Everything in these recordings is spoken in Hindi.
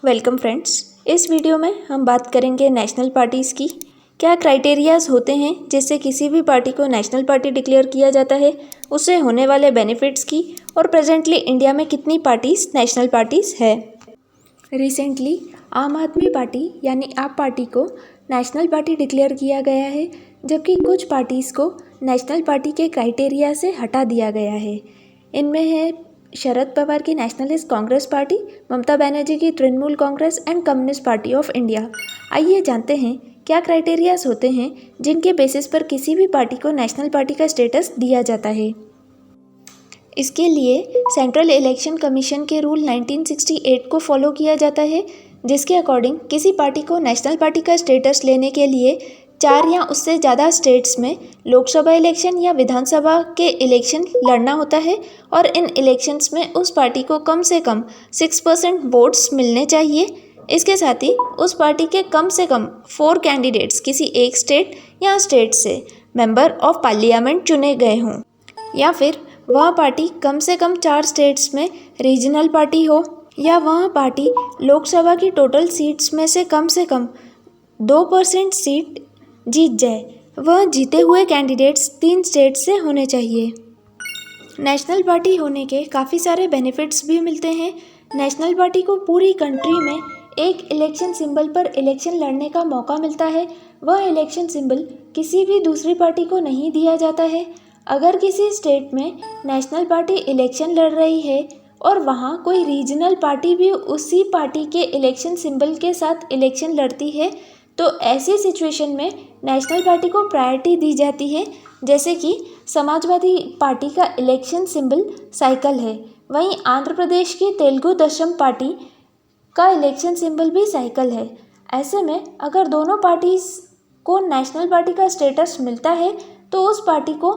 Welcome friends. इस वीडियो में हम बात करेंगे नेशनल पार्टीज़ की। क्या क्राइटेरियाज़ होते हैं जिससे किसी भी पार्टी को नेशनल पार्टी डिक्लेयर किया जाता है, उससे होने वाले बेनिफिट्स की, और प्रेजेंटली इंडिया में कितनी पार्टीज़ नेशनल पार्टीज़ है। रिसेंटली आम आदमी पार्टी यानी आप पार्टी को नेशनल पार्टी डिक्लेयर किया गया है, जबकि कुछ पार्टीज़ को नेशनल पार्टी के क्राइटेरिया से हटा दिया गया है। इनमें है शरद पवार की नेशनलिस्ट कांग्रेस पार्टी, ममता बनर्जी की Trinamool Congress and communist party of India. आइए जानते हैं क्या क्राइटेरियाज होते हैं जिनके बेसिस पर किसी भी पार्टी को नेशनल पार्टी का स्टेटस दिया जाता है। इसके लिए सेंट्रल इलेक्शन कमीशन के रूल 1968 को फॉलो किया जाता है, जिसके अकॉर्डिंग किसी पार्टी को नेशनल पार्टी का स्टेटस लेने के लिए 4 या उससे ज़्यादा स्टेट्स में लोकसभा इलेक्शन या विधानसभा के इलेक्शन लड़ना होता है, और इन इलेक्शंस में उस पार्टी को कम से कम 6% वोट्स मिलने चाहिए। इसके साथ ही उस पार्टी के कम से कम 4 कैंडिडेट्स किसी एक स्टेट या स्टेट से मेंबर ऑफ पार्लियामेंट चुने गए हों, या फिर वह पार्टी कम से कम 4 स्टेट्स में रीजनल पार्टी हो, या वह पार्टी लोकसभा की टोटल सीट्स में से कम 2% सीट जीत जाए। वह जीते हुए कैंडिडेट्स 3 स्टेट से होने चाहिए। नेशनल पार्टी होने के काफ़ी सारे बेनिफिट्स भी मिलते हैं। नेशनल पार्टी को पूरी कंट्री में एक इलेक्शन सिंबल पर इलेक्शन लड़ने का मौका मिलता है। वह इलेक्शन सिंबल किसी भी दूसरी पार्टी को नहीं दिया जाता है। अगर किसी स्टेट में नेशनल पार्टी इलेक्शन लड़ रही है और वहाँ कोई रीजनल पार्टी भी उसी पार्टी के इलेक्शन सिंबल के साथ इलेक्शन लड़ती है, तो ऐसी सिचुएशन में नेशनल पार्टी को प्रायोरिटी दी जाती है। जैसे कि समाजवादी पार्टी का इलेक्शन सिंबल साइकिल है, वहीं आंध्र प्रदेश की तेलुगु देशम पार्टी का इलेक्शन सिंबल भी साइकिल है। ऐसे में अगर दोनों पार्टीज़ को नेशनल पार्टी का स्टेटस मिलता है तो उस पार्टी को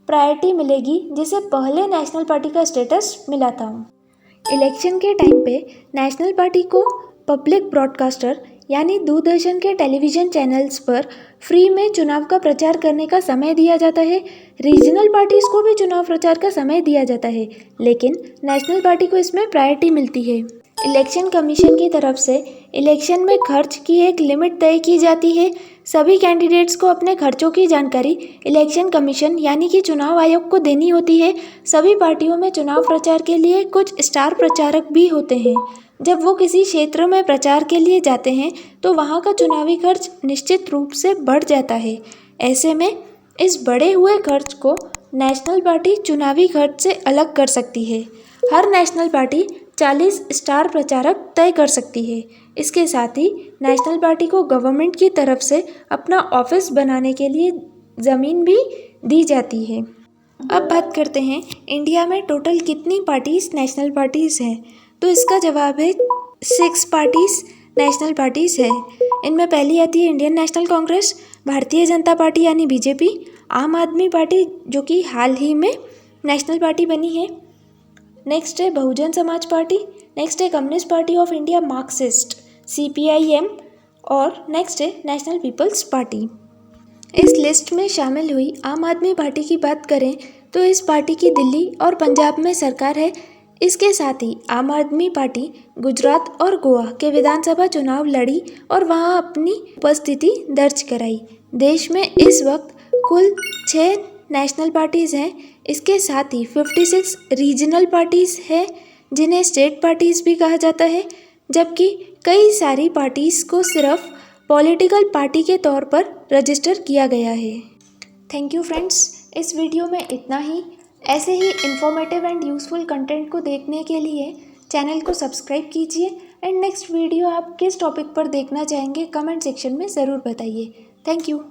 प्रायोरिटी मिलेगी जिसे पहले नेशनल पार्टी का स्टेटस मिला था। इलेक्शन के टाइम पे नेशनल पार्टी को पब्लिक ब्रॉडकास्टर यानी दूरदर्शन के टेलीविज़न चैनल्स पर फ्री में चुनाव का प्रचार करने का समय दिया जाता है। रीजनल पार्टीज़ को भी चुनाव प्रचार का समय दिया जाता है, लेकिन नेशनल पार्टी को इसमें प्रायोरिटी मिलती है। इलेक्शन कमीशन की तरफ से इलेक्शन में खर्च की एक लिमिट तय की जाती है। सभी कैंडिडेट्स को अपने खर्चों की जानकारी इलेक्शन कमीशन यानी कि चुनाव आयोग को देनी होती है। सभी पार्टियों में चुनाव प्रचार के लिए कुछ स्टार प्रचारक भी होते हैं। जब वो किसी क्षेत्र में प्रचार के लिए जाते हैं तो वहाँ का चुनावी खर्च निश्चित रूप से बढ़ जाता है। ऐसे में इस बढ़े हुए खर्च को नेशनल पार्टी चुनावी खर्च से अलग कर सकती है। हर नेशनल पार्टी 40 स्टार प्रचारक तय कर सकती है। इसके साथ ही नेशनल पार्टी को गवर्नमेंट की तरफ से अपना ऑफिस बनाने के लिए ज़मीन भी दी जाती है। अब बात करते हैं इंडिया में टोटल कितनी पार्टीज़ नेशनल पार्टीज़ हैं, तो इसका जवाब है 6 पार्टीज़ नेशनल पार्टीज़ है। इनमें पहली आती है Indian national Congress, Bharatiya Janata party यानी बीजेपी, आम आदमी पार्टी जो कि हाल ही में नेशनल पार्टी बनी है, नेक्स्ट है बहुजन समाज पार्टी, नेक्स्ट है communist party of India Marxist CPIM, और नेक्स्ट है नेशनल पीपल्स पार्टी। इस लिस्ट में शामिल हुई आम आदमी पार्टी की बात करें तो इस पार्टी की दिल्ली और पंजाब में सरकार है। इसके साथ ही आम आदमी पार्टी गुजरात और गोवा के विधानसभा चुनाव लड़ी और वहां अपनी उपस्थिति दर्ज कराई। देश में इस वक्त कुल 6 नेशनल पार्टीज़ हैं। इसके साथ ही 56 रीजनल पार्टीज़ हैं जिन्हें स्टेट पार्टीज़ भी कहा जाता है, जबकि कई सारी पार्टीज़ को सिर्फ पॉलिटिकल पार्टी के तौर पर रजिस्टर किया गया है। थैंक यू फ्रेंड्स, इस वीडियो में इतना ही। ऐसे ही इन्फॉर्मेटिव एंड यूज़फुल कंटेंट को देखने के लिए चैनल को सब्सक्राइब कीजिए, एंड नेक्स्ट वीडियो आप किस टॉपिक पर देखना चाहेंगे कमेंट सेक्शन में ज़रूर बताइए। Thank you.